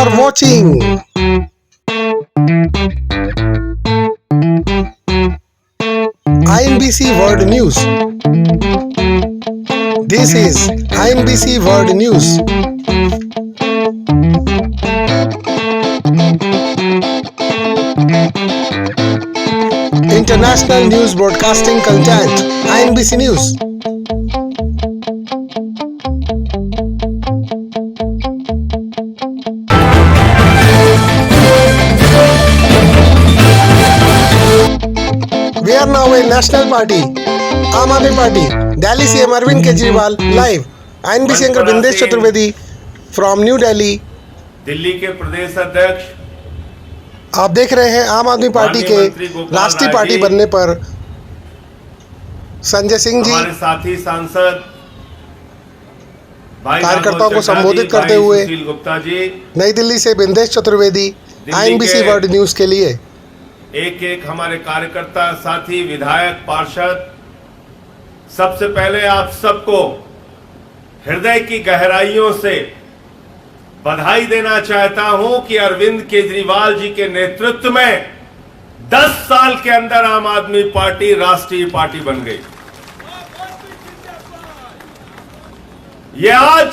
are watching INBC World News. This is INBC World News. International news broadcasting content. INBC News. We are now a national party. Aam Aadmi party. Delhi CM Arvind Kejriwal live. INBC anchor Bindesh Chaturvedi from new Delhi. Delhi के प्रदेश अध्यक्ष आप देख रहे हैं आम Aadmi party के राष्ट्रीय पार्टी बनने पर संजय सिंह जी हमारे साथी सांसद कार्यकर्ताओं को संबोधित करते हुए गुप्ता जी नई दिल्ली से Bindesh Chaturvedi INBC world news के लिए एक एक हमारे कार्यकर्ता साथी विधायक पार्षद, सबसे पहले आप सबको हृदय की गहराइयों से बधाई देना चाहता हूं कि अरविंद केजरीवाल जी के नेतृत्व में 10 साल के अंदर आम आदमी पार्टी राष्ट्रीय पार्टी बन गई। यह आज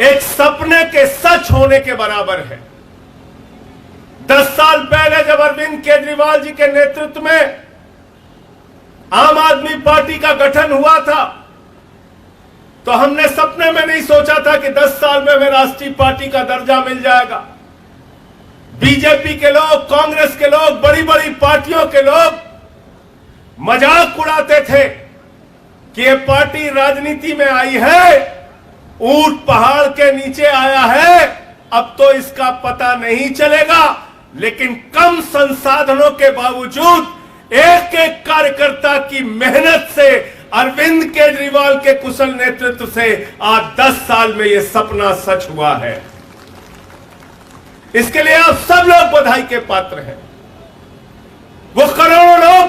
एक सपने के सच होने के बराबर है। 10 साल पहले जब अरविंद केजरीवाल जी के नेतृत्व में आम आदमी पार्टी का गठन हुआ था तो हमने सपने में नहीं सोचा था कि 10 साल में हमें राष्ट्रीय पार्टी का दर्जा मिल जाएगा। बीजेपी के लोग, कांग्रेस के लोग, बड़ी बड़ी पार्टियों के लोग मजाक उड़ाते थे कि ये पार्टी राजनीति में आई है, ऊंट पहाड़ के नीचे आया है, अब तो इसका पता नहीं चलेगा। लेकिन कम संसाधनों के बावजूद एक एक कार्यकर्ता की मेहनत से, अरविंद केजरीवाल के कुशल नेतृत्व से आज 10 साल में यह सपना सच हुआ है। इसके लिए आप सब लोग बधाई के पात्र हैं। वो करोड़ों लोग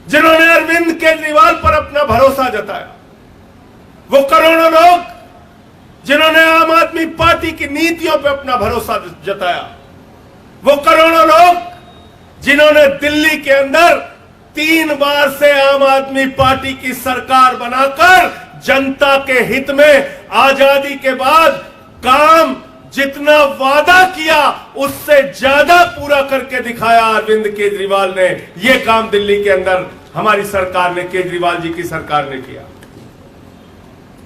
जिन्होंने अरविंद केजरीवाल पर अपना भरोसा जताया, वो करोड़ों लोग जिन्होंने आम आदमी पार्टी की नीतियों पर अपना भरोसा जताया, वो करोड़ों लोग जिन्होंने दिल्ली के अंदर 3 बार से आम आदमी पार्टी की सरकार बनाकर जनता के हित में आजादी के बाद काम जितना वादा किया उससे ज्यादा पूरा करके दिखाया अरविंद केजरीवाल ने। यह काम दिल्ली के अंदर हमारी सरकार ने, केजरीवाल जी की सरकार ने किया।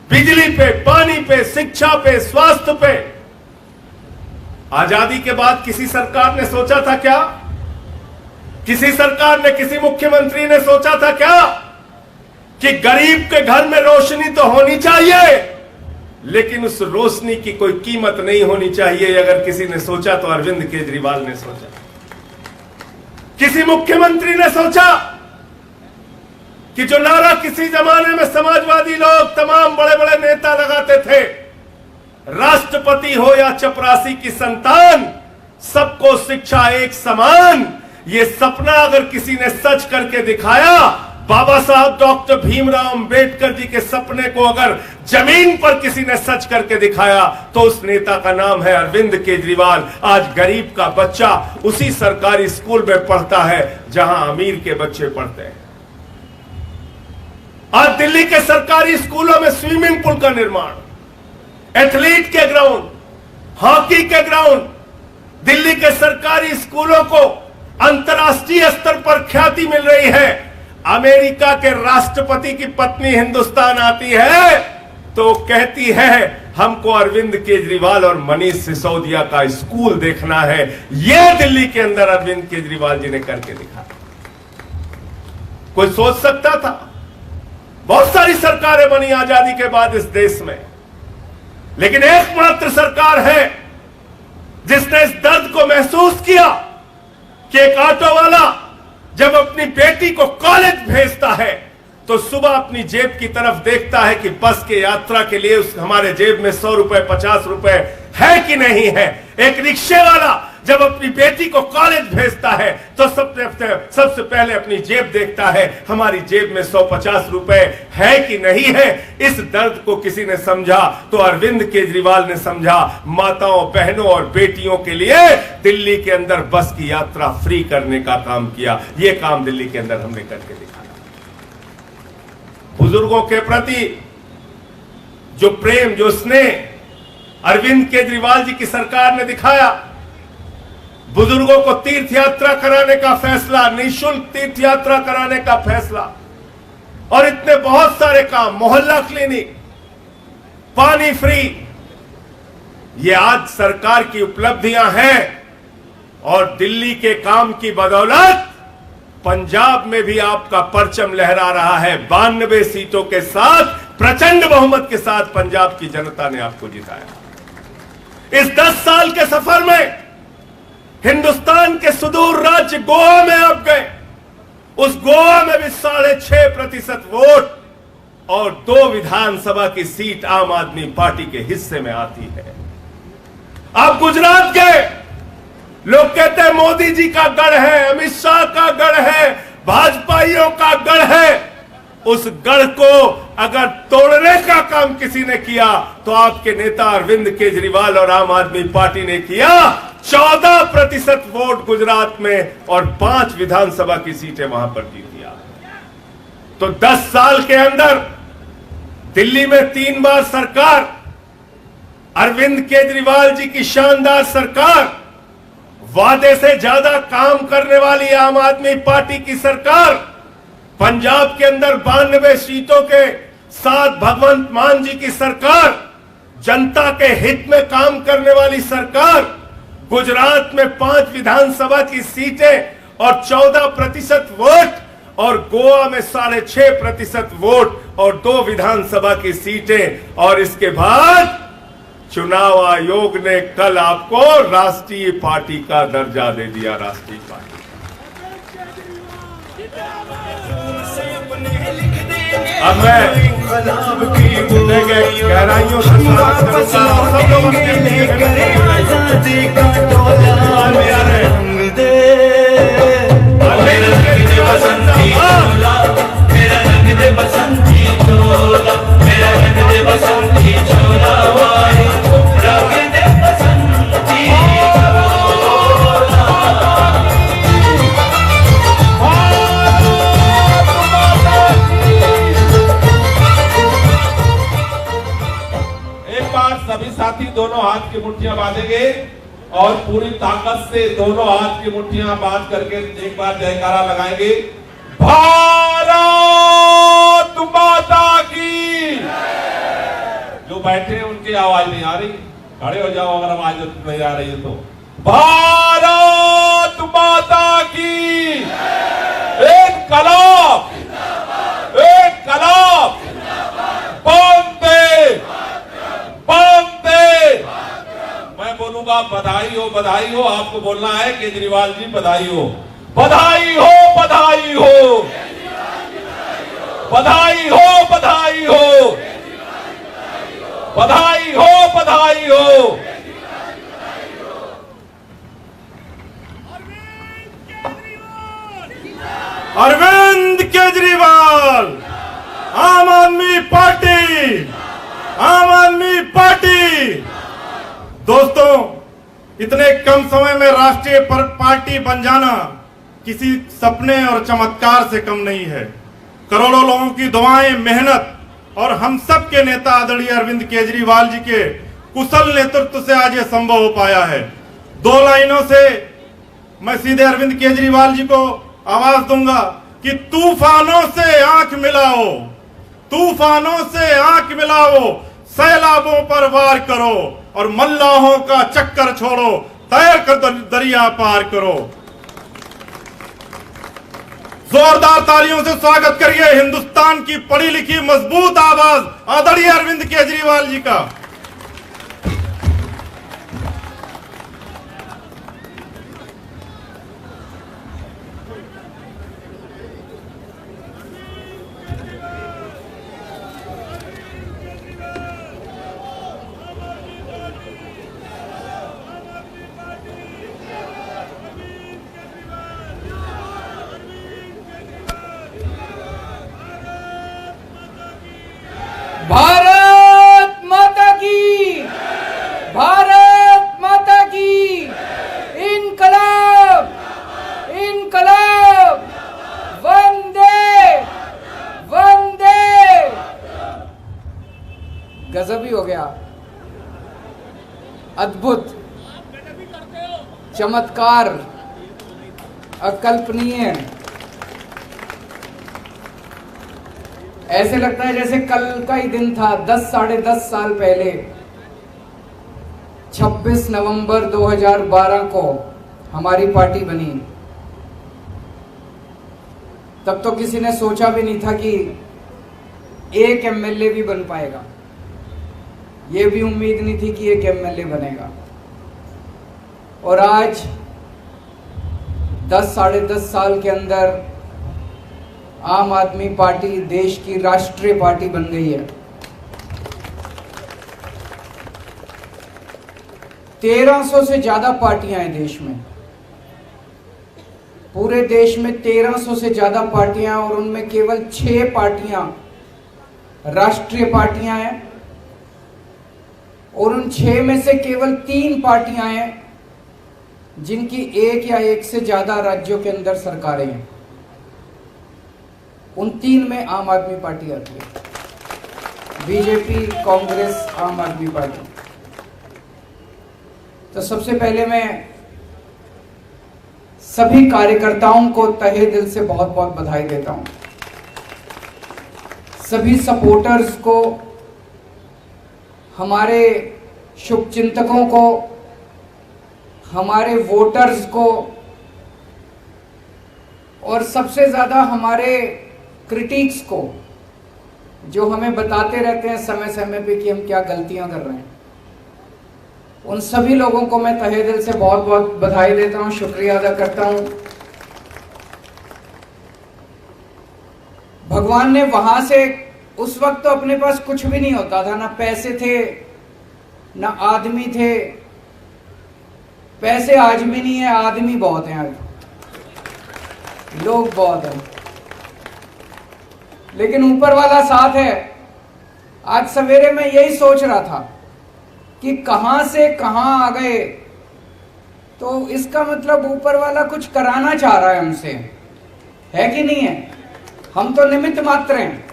बिजली पे, पानी पे, शिक्षा पे, स्वास्थ्य पे। आजादी के बाद किसी सरकार ने सोचा था क्या? किसी सरकार ने, किसी मुख्यमंत्री ने सोचा था क्या कि गरीब के घर में रोशनी तो होनी चाहिए लेकिन उस रोशनी की कोई कीमत नहीं होनी चाहिए? अगर किसी ने सोचा तो अरविंद केजरीवाल ने सोचा। किसी मुख्यमंत्री ने सोचा कि जो नारा किसी जमाने में समाजवादी लोग, तमाम बड़े बड़े नेता लगाते थे, राष्ट्रपति हो या चपरासी की संतान, सबको शिक्षा एक समान, ये सपना अगर किसी ने सच करके दिखाया, बाबा साहब डॉक्टर भीमराव अंबेडकर जी के सपने को अगर जमीन पर किसी ने सच करके दिखाया तो उस नेता का नाम है अरविंद केजरीवाल। आज गरीब का बच्चा उसी सरकारी स्कूल में पढ़ता है जहां अमीर के बच्चे पढ़ते हैं। आज दिल्ली के सरकारी स्कूलों में स्विमिंग पूल का निर्माण, एथलीट के ग्राउंड, हॉकी के ग्राउंड, दिल्ली के सरकारी स्कूलों को अंतर्राष्ट्रीय स्तर पर ख्याति मिल रही है। अमेरिका के राष्ट्रपति की पत्नी हिंदुस्तान आती है तो कहती है हमको अरविंद केजरीवाल और मनीष सिसोदिया का स्कूल देखना है। यह दिल्ली के अंदर अरविंद केजरीवाल जी ने करके दिखा। कोई सोच सकता था? बहुत सारी सरकारें बनी आजादी के बाद इस देश में, लेकिन एकमात्र सरकार है जिसने इस दर्द को महसूस किया कि एक ऑटो वाला जब अपनी बेटी को कॉलेज भेजता है तो सुबह अपनी जेब की तरफ देखता है कि बस के यात्रा के लिए उस हमारे जेब में 100 रुपए, 50 रुपए है कि नहीं है। एक रिक्शे वाला जब अपनी बेटी को कॉलेज भेजता है तो सबसे पहले अपनी जेब देखता है, हमारी जेब में 150 रुपए है कि नहीं है। इस दर्द को किसी ने समझा तो अरविंद केजरीवाल ने समझा। माताओं, बहनों और बेटियों के लिए दिल्ली के अंदर बस की यात्रा फ्री करने का काम किया। यह काम दिल्ली के अंदर हमने करके दिखाया। बुजुर्गों के प्रति जो प्रेम, जो स्नेह अरविंद केजरीवाल जी की सरकार ने दिखाया, बुजुर्गों को तीर्थ यात्रा कराने का फैसला, निःशुल्क तीर्थ यात्रा कराने का फैसला और इतने बहुत सारे काम, मोहल्ला क्लिनिक, पानी फ्री, ये आज सरकार की उपलब्धियां हैं। और दिल्ली के काम की बदौलत पंजाब में भी आपका परचम लहरा रहा है। 92 सीटों के साथ, प्रचंड बहुमत के साथ पंजाब की जनता ने आपको जिताया। इस 10 साल के सफर में हिंदुस्तान के सुदूर राज्य गोवा में आप गए, उस गोवा में भी 6.5% वोट और 2 विधानसभा की सीट आम आदमी पार्टी के हिस्से में आती है। आप गुजरात गए, लोग कहते हैं मोदी जी का गढ़ है, अमित शाह का गढ़ है, भाजपाइयों का गढ़ है। उस गढ़ को अगर तोड़ने का काम किसी ने किया तो आपके नेता अरविंद केजरीवाल और आम आदमी पार्टी ने किया। 14% वोट गुजरात में और 5 विधानसभा की सीटें वहां पर जीत दिया। तो 10 साल के अंदर दिल्ली में 3 बार सरकार, अरविंद केजरीवाल जी की शानदार सरकार, वादे से ज्यादा काम करने वाली आम आदमी पार्टी की सरकार, पंजाब के अंदर 92 सीटों के साथ भगवंत मान जी की सरकार, जनता के हित में काम करने वाली सरकार, गुजरात में 5 विधानसभा की सीटें और 14% वोट और गोवा में 6.5% वोट और 2 विधानसभा की सीटें। और इसके बाद चुनाव आयोग ने कल आपको राष्ट्रीय पार्टी का दर्जा दे दिया। राष्ट्रीय पार्टी अब मैं गहराइयों से सब लोग सभी साथी दोनों हाथ की मुट्ठियां बांधेंगे और पूरी ताकत से दोनों हाथ की मुट्ठियां बांध करके एक बार जयकारा लगाएंगे। भारत माता की। जो बैठे हैं उनकी आवाज नहीं आ रही, खड़े हो जाओ अगर आवाज नहीं आ रही है तो। भारत माता की। एक कलाम, एक कलाम। मैं बोलूंगा बधाई हो, बधाई हो। आपको बोलना है केजरीवाल जी बधाई हो, बधाई हो, बधाई हो, बधाई हो, बधाई हो, बधाई हो, बधाई हो। अरविंद केजरीवाल, आम आदमी पार्टी, आम आदमी पार्टी। दोस्तों, इतने कम समय में राष्ट्रीय पार्टी बन जाना किसी सपने और चमत्कार से कम नहीं है। करोड़ों लोगों की दुआएं, मेहनत और हम सब के नेता आदरणीय अरविंद केजरीवाल जी के कुशल नेतृत्व से आज ये संभव हो पाया है। 2 लाइनों से मैं सीधे अरविंद केजरीवाल जी को आवाज दूंगा कि तूफानों से आंख मिलाओ, तूफानों से आंख मिलाओ, सैलाबों पर वार करो और मल्लाहों का चक्कर छोड़ो, तैर कर दरिया पार करो। जोरदार तालियों से स्वागत करिए हिंदुस्तान की पढ़ी लिखी मजबूत आवाज आदरणीय अरविंद केजरीवाल जी का। अद्भुत, चमत्कार, अकल्पनीय। ऐसे लगता है जैसे कल का ही दिन था। 10 साढ़े 10 साल पहले 26 नवंबर 2012 को हमारी पार्टी बनी। तब तो किसी ने सोचा भी नहीं था कि एक एमएलए भी बन पाएगा। ये भी उम्मीद नहीं थी कि एक एमएलए बनेगा। और आज 10 साढ़े 10 साल के अंदर आम आदमी पार्टी देश की राष्ट्रीय पार्टी बन गई है। 1300 से ज्यादा पार्टियां हैं देश में। पूरे देश में 1300 से ज्यादा पार्टियां, और उनमें केवल 6 पार्टियां राष्ट्रीय पार्टियां हैं, और उन 6 में से केवल 3 पार्टियां हैं जिनकी एक या एक से ज्यादा राज्यों के अंदर सरकारें हैं। उन 3 में आम आदमी पार्टी आती है, बीजेपी, कांग्रेस, आम आदमी पार्टी। तो सबसे पहले मैं सभी कार्यकर्ताओं को तहे दिल से बहुत बहुत बधाई देता हूं। सभी सपोर्टर्स को, हमारे शुभचिंतकों को, हमारे वोटर्स को, और सबसे ज्यादा हमारे क्रिटिक्स को, जो हमें बताते रहते हैं समय समय पे कि हम क्या गलतियां कर रहे हैं। उन सभी लोगों को मैं तहे दिल से बहुत बहुत बधाई देता हूं, शुक्रिया अदा करता हूं। भगवान ने वहां से, उस वक्त तो अपने पास कुछ भी नहीं होता था, ना पैसे थे ना आदमी थे। पैसे आज भी नहीं है, आदमी बहुत हैं, आज लोग बहुत हैं, लेकिन ऊपर वाला साथ है। आज सवेरे मैं यही सोच रहा था कि कहां से कहां आ गए, तो इसका मतलब ऊपर वाला कुछ कराना चाह रहा है हमसे, है कि नहीं है? हम तो निमित्त मात्र हैं,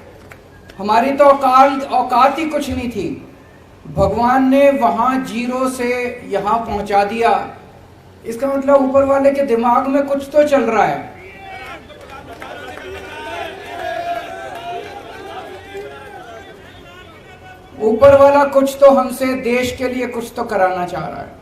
हमारी तो औकात ही कुछ नहीं थी। भगवान ने वहां जीरो से यहां पहुंचा दिया। इसका मतलब ऊपर वाले के दिमाग में कुछ तो चल रहा है। ऊपर वाला कुछ तो हमसे, देश के लिए कुछ तो कराना चाह रहा है।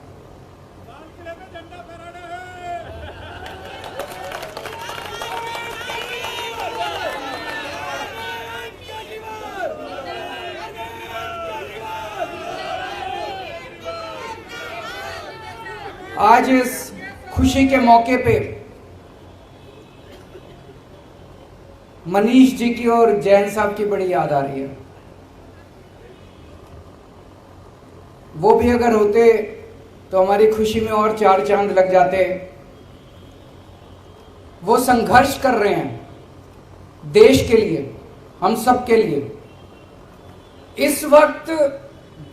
आज इस खुशी के मौके पे मनीष जी की और जैन साहब की बड़ी याद आ रही है। वो भी अगर होते तो हमारी खुशी में और 4 चांद लग जाते। वो संघर्ष कर रहे हैं देश के लिए, हम सब के लिए। इस वक्त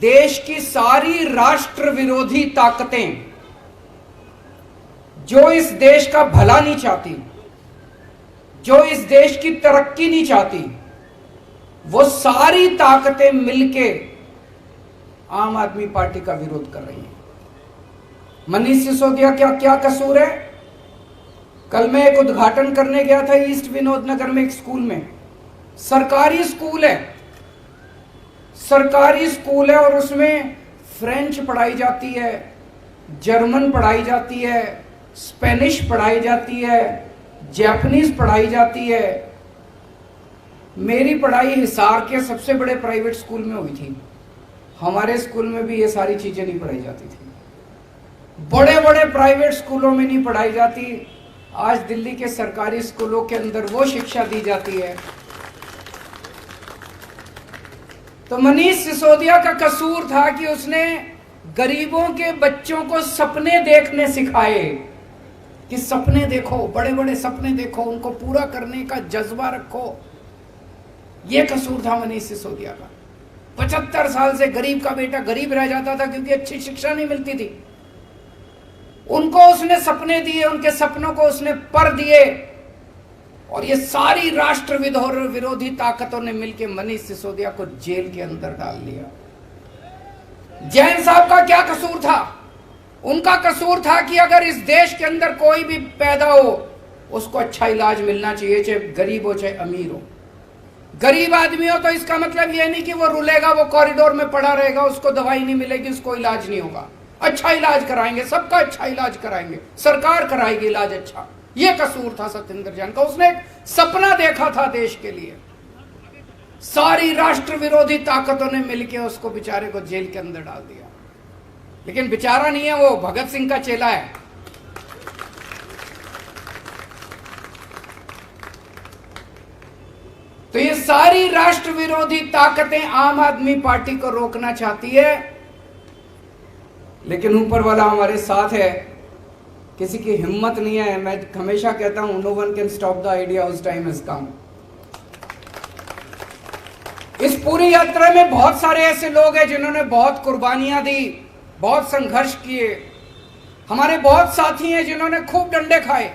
देश की सारी राष्ट्र विरोधी ताकतें, जो इस देश का भला नहीं चाहती, जो इस देश की तरक्की नहीं चाहती, वो सारी ताकतें मिलके आम आदमी पार्टी का विरोध कर रही है। मनीष सिसोदिया क्या क्या कसूर है? कल मैं एक उद्घाटन करने गया था ईस्ट विनोद नगर में, एक स्कूल में। सरकारी स्कूल है, सरकारी स्कूल है, और उसमें फ्रेंच पढ़ाई जाती है, जर्मन पढ़ाई जाती है, स्पेनिश पढ़ाई जाती है, जापानीज पढ़ाई जाती है। मेरी पढ़ाई हिसार के सबसे बड़े प्राइवेट स्कूल में हुई थी। हमारे स्कूल में भी ये सारी चीजें नहीं पढ़ाई जाती थी। बड़े बड़े प्राइवेट स्कूलों में नहीं पढ़ाई जाती। आज दिल्ली के सरकारी स्कूलों के अंदर वो शिक्षा दी जाती है। तो मनीष सिसोदिया का कसूर था कि उसने गरीबों के बच्चों को सपने देखने सिखाए, कि सपने देखो, बड़े बड़े सपने देखो, उनको पूरा करने का जज्बा रखो। यह कसूर था मनीष सिसोदिया का। 75 साल से गरीब का बेटा गरीब रह जाता था क्योंकि अच्छी शिक्षा नहीं मिलती थी। उनको उसने सपने दिए, उनके सपनों को उसने पर दिए, और ये सारी राष्ट्र विरोधी ताकतों ने मिलकर मनीष सिसोदिया को जेल के अंदर डाल दिया। जैन साहब का क्या कसूर था? उनका कसूर था कि अगर इस देश के अंदर कोई भी पैदा हो उसको अच्छा इलाज मिलना चाहिए, चाहे गरीब हो चाहे अमीर हो। गरीब आदमी हो तो इसका मतलब यह नहीं कि वो रुलेगा, वो कॉरिडोर में पड़ा रहेगा, उसको दवाई नहीं मिलेगी, उसको इलाज नहीं होगा। अच्छा इलाज कराएंगे, सबका अच्छा इलाज कराएंगे, सरकार कराएगी इलाज अच्छा। ये कसूर था सत्येंद्र जैन का। उसने एक सपना देखा था देश के लिए। सारी राष्ट्र विरोधी ताकतों ने मिलकर उसको बेचारे को जेल के अंदर डाल दिया। लेकिन बेचारा नहीं है, वो भगत सिंह का चेला है। तो ये सारी राष्ट्र विरोधी ताकतें आम आदमी पार्टी को रोकना चाहती है, लेकिन ऊपर वाला हमारे साथ है। किसी की हिम्मत नहीं है। मैं हमेशा कहता हूं, no one can stop the idea उस टाइम हैज कम। इस पूरी यात्रा में बहुत सारे ऐसे लोग हैं जिन्होंने बहुत कुर्बानियां दी, बहुत संघर्ष किए। हमारे बहुत साथी हैं जिन्होंने खूब डंडे खाए।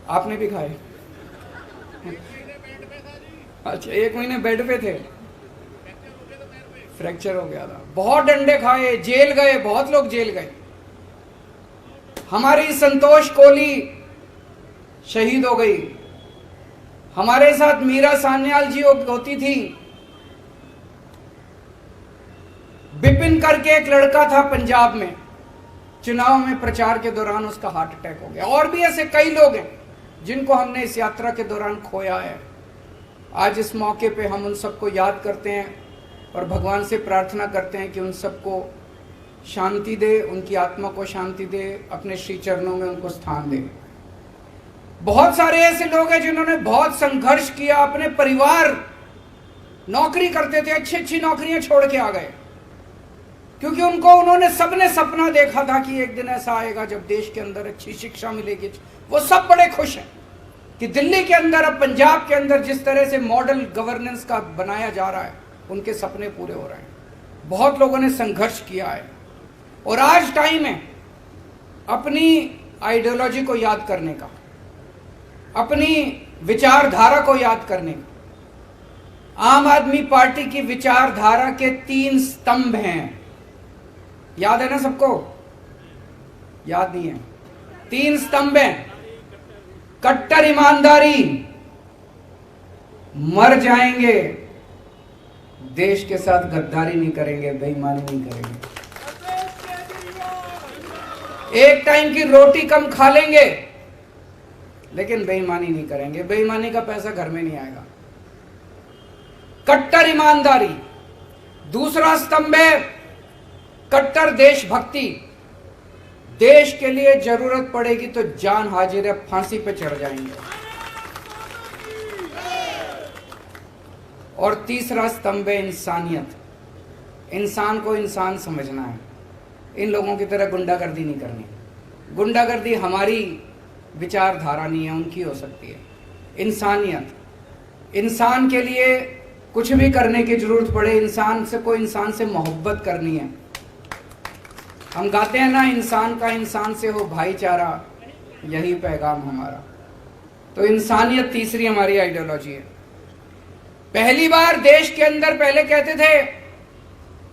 आपने भी खाए? अच्छा, 1 महीने बेड पे थे, फ्रैक्चर हो गया था। बहुत डंडे खाए, जेल गए, बहुत लोग जेल गए। हमारी संतोष कोहली शहीद हो गई। हमारे साथ मीरा सान्याल जी होती थी। बिपिन करके एक लड़का था पंजाब में, चुनाव में प्रचार के दौरान उसका हार्ट अटैक हो गया। और भी ऐसे कई लोग हैं जिनको हमने इस यात्रा के दौरान खोया है। आज इस मौके पे हम उन सबको याद करते हैं और भगवान से प्रार्थना करते हैं कि उन सबको शांति दे, उनकी आत्मा को शांति दे, अपने श्री चरणों में उनको स्थान दे। बहुत सारे ऐसे लोग हैं जिन्होंने बहुत संघर्ष किया। अपने परिवार नौकरी करते थे, अच्छी अच्छी नौकरियां छोड़ के आ गए, क्योंकि उन्होंने सबने सपना देखा था कि एक दिन ऐसा आएगा जब देश के अंदर अच्छी शिक्षा मिलेगी। वो सब बड़े खुश हैं कि दिल्ली के अंदर, अब पंजाब के अंदर जिस तरह से मॉडल गवर्नेंस का बनाया जा रहा है, उनके सपने पूरे हो रहे हैं। बहुत लोगों ने संघर्ष किया है और आज टाइम है अपनी आइडियोलॉजी को याद करने का, अपनी विचारधारा को याद करने का। आम आदमी पार्टी की विचारधारा के 3 स्तंभ हैं। याद है ना सबको? याद नहीं है? 3 स्तंभ हैं। कट्टर ईमानदारी, मर जाएंगे, देश के साथ गद्दारी नहीं करेंगे, बेईमानी नहीं करेंगे, एक टाइम की रोटी कम खा लेंगे लेकिन बेईमानी नहीं करेंगे। बेईमानी का पैसा घर में नहीं आएगा। कट्टर ईमानदारी। दूसरा स्तंभ है कट्टर देशभक्ति। देश के लिए जरूरत पड़ेगी तो जान हाजिर है, फांसी पे चढ़ जाएंगे। और तीसरा स्तंभ है इंसानियत। इंसान को इंसान समझना है। इन लोगों की तरह गुंडागर्दी नहीं करनी। गुंडागर्दी हमारी विचारधारा नहीं है, उनकी हो सकती है। इंसानियत, इंसान के लिए कुछ भी करने की जरूरत पड़े, इंसान से मोहब्बत करनी है। हम गाते हैं ना, इंसान का इंसान से हो भाईचारा, यही पैगाम हमारा। तो इंसानियत तीसरी हमारी आइडियोलॉजी है। पहली बार देश के अंदर पहले कहते थे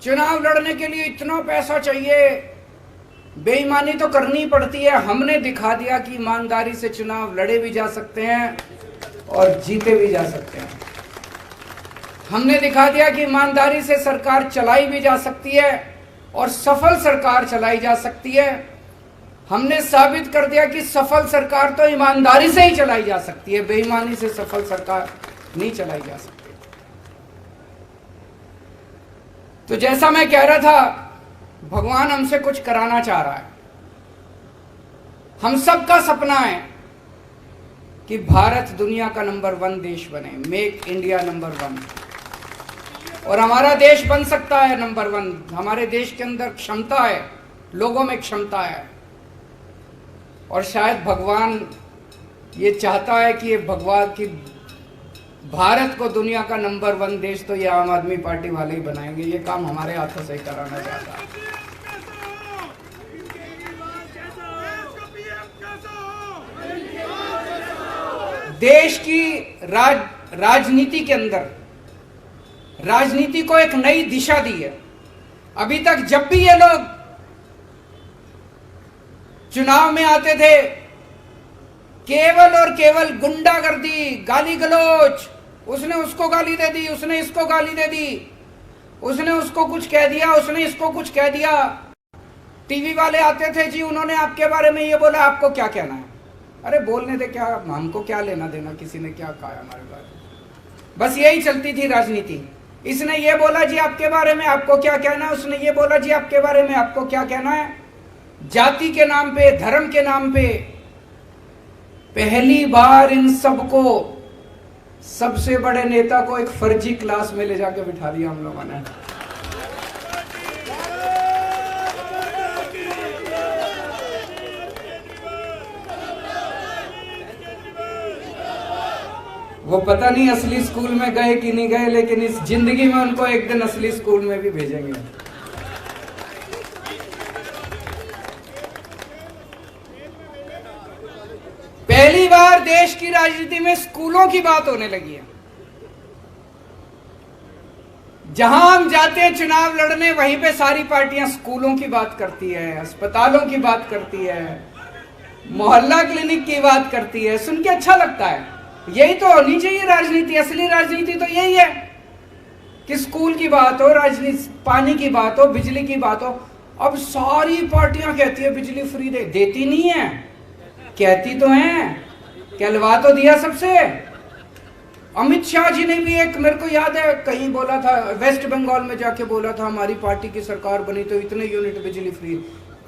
चुनाव लड़ने के लिए इतना पैसा चाहिए, बेईमानी तो करनी पड़ती है। हमने दिखा दिया कि ईमानदारी से चुनाव लड़े भी जा सकते हैं और जीते भी जा सकते हैं। हमने दिखा दिया कि ईमानदारी से सरकार चलाई भी जा सकती है और सफल सरकार चलाई जा सकती है। हमने साबित कर दिया कि सफल सरकार तो ईमानदारी से ही चलाई जा सकती है, बेईमानी से सफल सरकार नहीं चलाई जा सकती। तो जैसा मैं कह रहा था, भगवान हमसे कुछ कराना चाह रहा है। हम सबका सपना है कि भारत दुनिया का नंबर 1 देश बने, मेक इंडिया नंबर 1। और हमारा देश बन सकता है नंबर 1। हमारे देश के अंदर क्षमता है, लोगों में क्षमता है। और शायद भगवान ये चाहता है कि भारत को दुनिया का नंबर 1 देश तो ये आम आदमी पार्टी वाले ही बनाएंगे। ये काम हमारे हाथों से ही कराना चाहता है। देश की राजनीति के अंदर राजनीति को एक नई दिशा दी है। अभी तक जब भी ये लोग चुनाव में आते थे, केवल और केवल गुंडागर्दी, गाली गलौज, उसने उसको गाली दे दी, उसने इसको गाली दे दी, उसने उसको कुछ कह दिया, उसने इसको कुछ कह दिया। टीवी वाले आते थे, जी उन्होंने आपके बारे में ये बोला, आपको क्या कहना है? अरे बोलने दे, क्या हमको क्या लेना देना किसी ने क्या कहा हमारे बारे में। बस यही चलती थी राजनीति। इसने ये बोला जी आपके बारे में, आपको क्या कहना है? उसने ये बोला जी आपके बारे में, आपको क्या कहना है? जाति के नाम पे, धर्म के नाम पे पहली बार इन सबको, सबसे बड़े नेता को एक फर्जी क्लास में ले जाके बिठा दिया हम लोगों ने। वो पता नहीं असली स्कूल में गए कि नहीं गए, लेकिन इस जिंदगी में उनको एक दिन असली स्कूल में भी भेजेंगे। पहली बार देश की राजनीति में स्कूलों की बात होने लगी है। जहां हम जाते हैं चुनाव लड़ने, वहीं पे सारी पार्टियां स्कूलों की बात करती है, अस्पतालों की बात करती है, मोहल्ला क्लिनिक की बात करती है। सुन के अच्छा लगता है। यही तो होनी चाहिए राजनीति। असली राजनीति तो यही है कि स्कूल की बात हो, राजनीति, पानी की बात हो, बिजली की बात हो। अब सारी पार्टियां कहती है बिजली फ्री देती नहीं है, कहती तो हैं, कहलवा तो दिया सबसे। अमित शाह जी ने भी एक, मेरे को याद है कहीं बोला था, वेस्ट बंगाल में जाके बोला था हमारी पार्टी की सरकार बनी तो इतने यूनिट बिजली फ्री,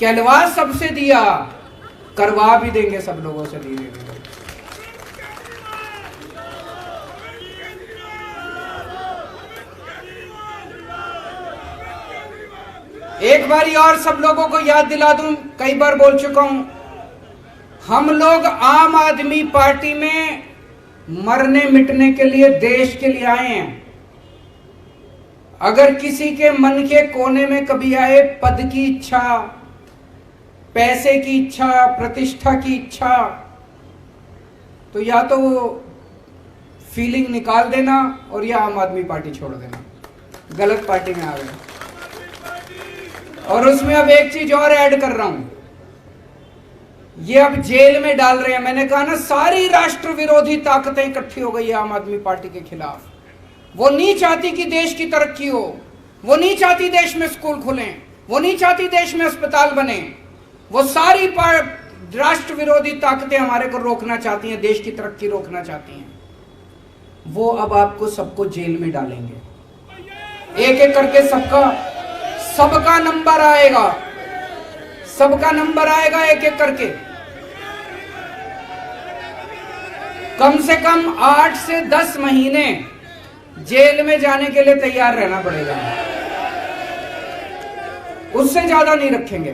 कहलवा सबसे दिया, करवा भी देंगे सब लोगों से धीरे धीरे। एक बारी और सब लोगों को याद दिला दूं, कई बार बोल चुका हूं, हम लोग आम आदमी पार्टी में मरने मिटने के लिए, देश के लिए आए हैं। अगर किसी के मन के कोने में कभी आए पद की इच्छा, पैसे की इच्छा, प्रतिष्ठा की इच्छा, तो या तो वो फीलिंग निकाल देना और या आम आदमी पार्टी छोड़ देना। गलत पार्टी में आ गए। और उसमें अब एक चीज और ऐड कर रहा हूं, ये अब जेल में डाल रहे हैं। मैंने कहा ना, सारी राष्ट्र विरोधी ताकतें इकट्ठी हो गई है आम आदमी पार्टी के खिलाफ। वो नहीं चाहती कि देश की तरक्की हो, वो नहीं चाहती देश में स्कूल खुलें, वो नहीं चाहती देश में अस्पताल बने। वो सारी राष्ट्र विरोधी ताकतें हमारे को रोकना चाहती हैं, देश की तरक्की रोकना चाहती हैं। वो अब आपको सबको जेल में डालेंगे, एक एक करके सबका नंबर आएगा, सबका नंबर आएगा एक एक करके। कम से कम 8 से 10 महीने जेल में जाने के लिए तैयार रहना पड़ेगा, उससे ज्यादा नहीं रखेंगे,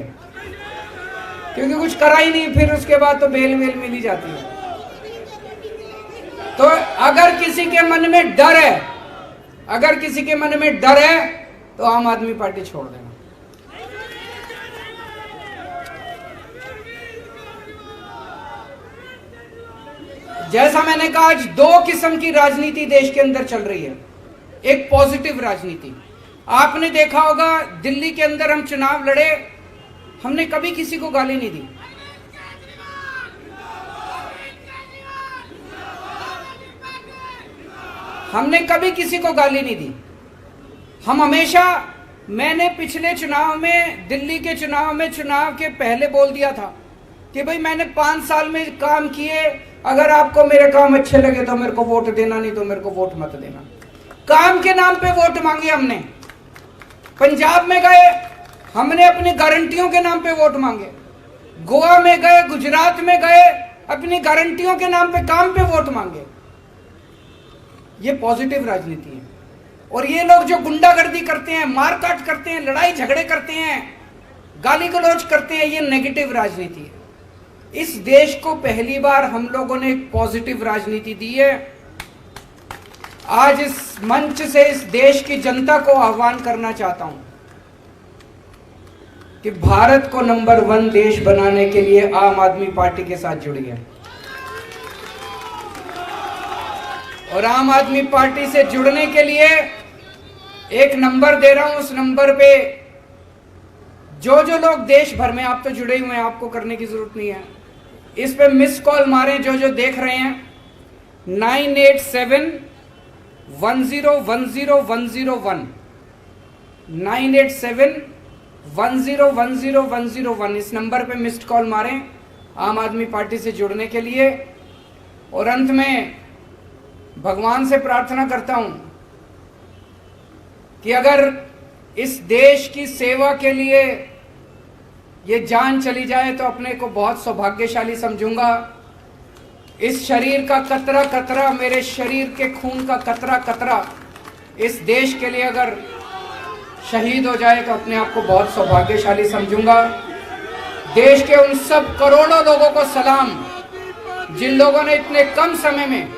क्योंकि कुछ करा ही नहीं, फिर उसके बाद तो बेल वेल मिल ही जाती है। तो अगर किसी के मन में डर है, अगर किसी के मन में डर है, तो आम आदमी पार्टी छोड़ देना। जैसा मैंने कहा, आज 2 किस्म की राजनीति देश के अंदर चल रही है। एक पॉजिटिव राजनीति, आपने देखा होगा दिल्ली के अंदर हम चुनाव लड़े, हमने कभी किसी को गाली नहीं दी। हमने कभी किसी को गाली नहीं दी। हम हमेशा, मैंने पिछले चुनाव में, दिल्ली के चुनाव में, चुनाव के पहले बोल दिया था कि भाई मैंने 5 साल में काम किए, अगर आपको मेरे काम अच्छे लगे तो मेरे को वोट देना, नहीं तो मेरे को वोट मत देना। काम के नाम पे वोट मांगे हमने। पंजाब में गए, हमने अपनी गारंटियों के नाम पे वोट मांगे। गोवा में गए, गुजरात में गए, अपनी गारंटियों के नाम पे, काम पे वोट मांगे। ये पॉजिटिव राजनीति है। और ये लोग जो गुंडागर्दी करते हैं, मारकाट करते हैं, लड़ाई झगड़े करते हैं, गाली गलौज करते हैं, ये नेगेटिव राजनीति है। इस देश को पहली बार हम लोगों ने एक पॉजिटिव राजनीति दी है। आज इस मंच से इस देश की जनता को आह्वान करना चाहता हूं कि भारत को नंबर 1 देश बनाने के लिए आम आदमी पार्टी के साथ जुड़िए। और आम आदमी पार्टी से जुड़ने के लिए एक नंबर दे रहा हूं, उस नंबर पे जो जो लोग देश भर में, आप तो जुड़े हुए हैं, आपको करने की जरूरत नहीं है, इस पे मिस कॉल मारें जो जो देख रहे हैं। 9871010101 9871010101 इस नंबर पे मिस्ड कॉल मारें आम आदमी पार्टी से जुड़ने के लिए। और अंत में भगवान से प्रार्थना करता हूं कि अगर इस देश की सेवा के लिए ये जान चली जाए तो अपने को बहुत सौभाग्यशाली समझूंगा। इस शरीर का कतरा कतरा, मेरे शरीर के खून का कतरा कतरा इस देश के लिए अगर शहीद हो जाए तो अपने आप को बहुत सौभाग्यशाली समझूंगा। देश के उन सब करोड़ों लोगों को सलाम जिन लोगों ने इतने कम समय में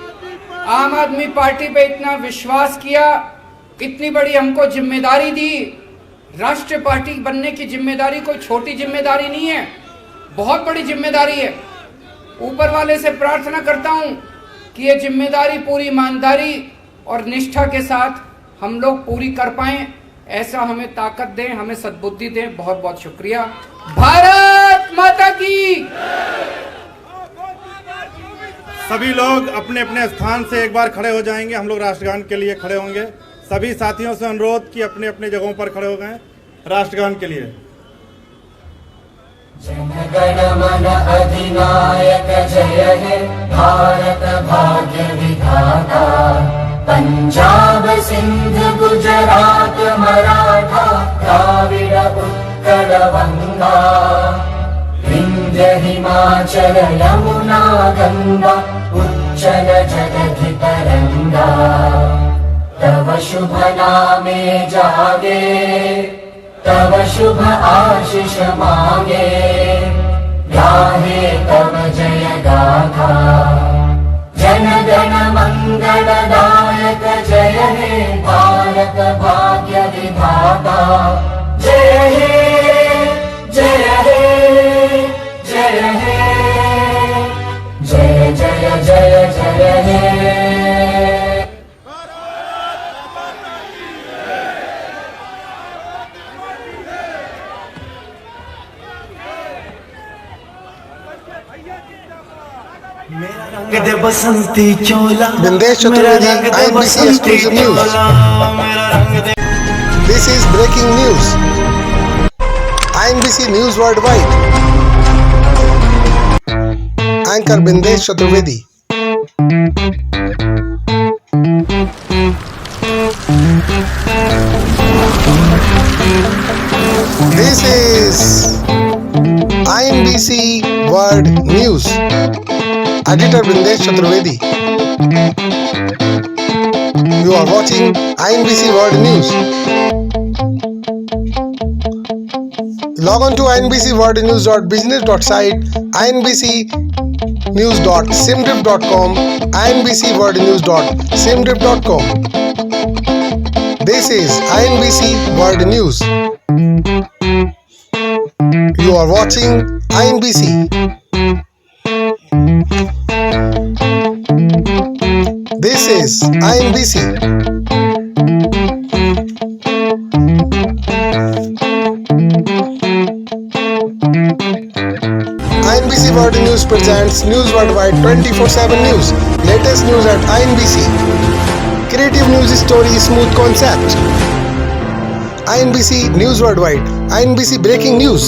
आम आदमी पार्टी पे इतना विश्वास किया, इतनी बड़ी हमको जिम्मेदारी दी। राष्ट्रीय पार्टी बनने की जिम्मेदारी कोई छोटी जिम्मेदारी नहीं है, बहुत बड़ी जिम्मेदारी है। ऊपर वाले से प्रार्थना करता हूं कि ये जिम्मेदारी पूरी ईमानदारी और निष्ठा के साथ हम लोग पूरी कर पाएं, ऐसा हमें ताकत दें, हमें सद्बुद्धि दें। बहुत बहुत शुक्रिया। भारत माता की। सभी लोग अपने अपने स्थान से एक बार खड़े हो जाएंगे। हम लोग राष्ट्रगान के लिए खड़े होंगे। सभी साथियों से अनुरोध कि अपने अपने जगहों पर खड़े हो गए राष्ट्रगान के लिए। जनगण मन अधिनायक जय हे भारत भाग्य विधाता, पंजाब सिंध गुजरात मराठा द्राविड़ उत्कल बंगा, विंध्य हिमाचल यमुना गंगा उच्चल जलधि तरंगा, तव शुभ नामे जागे तव शुभ आशीष मांगे, गाहे तव जय गाथा। जन गण मंगलदायक जय हे भारत भाग्य विधाता, जय हे जय हे जय हे जय जय जय जय हे। बसंती चोला Bindesh Chaturvedi, INBC exclusive news. This is breaking news. INBC News Worldwide. Anchor Bindesh Chaturvedi. This is INBC World News. Editor Bindesh Chaturvedi. You are watching INBC World News. Log on to inbcworldnews.business.site, inbcnews.simdrift.com, inbcworldnews.simdrift.com. This is INBC World News. You are watching INBC. This is INBC. INBC World News presents News Worldwide 24/7 News. Latest news at INBC. Creative news story, smooth concept. INBC News Worldwide. INBC Breaking News.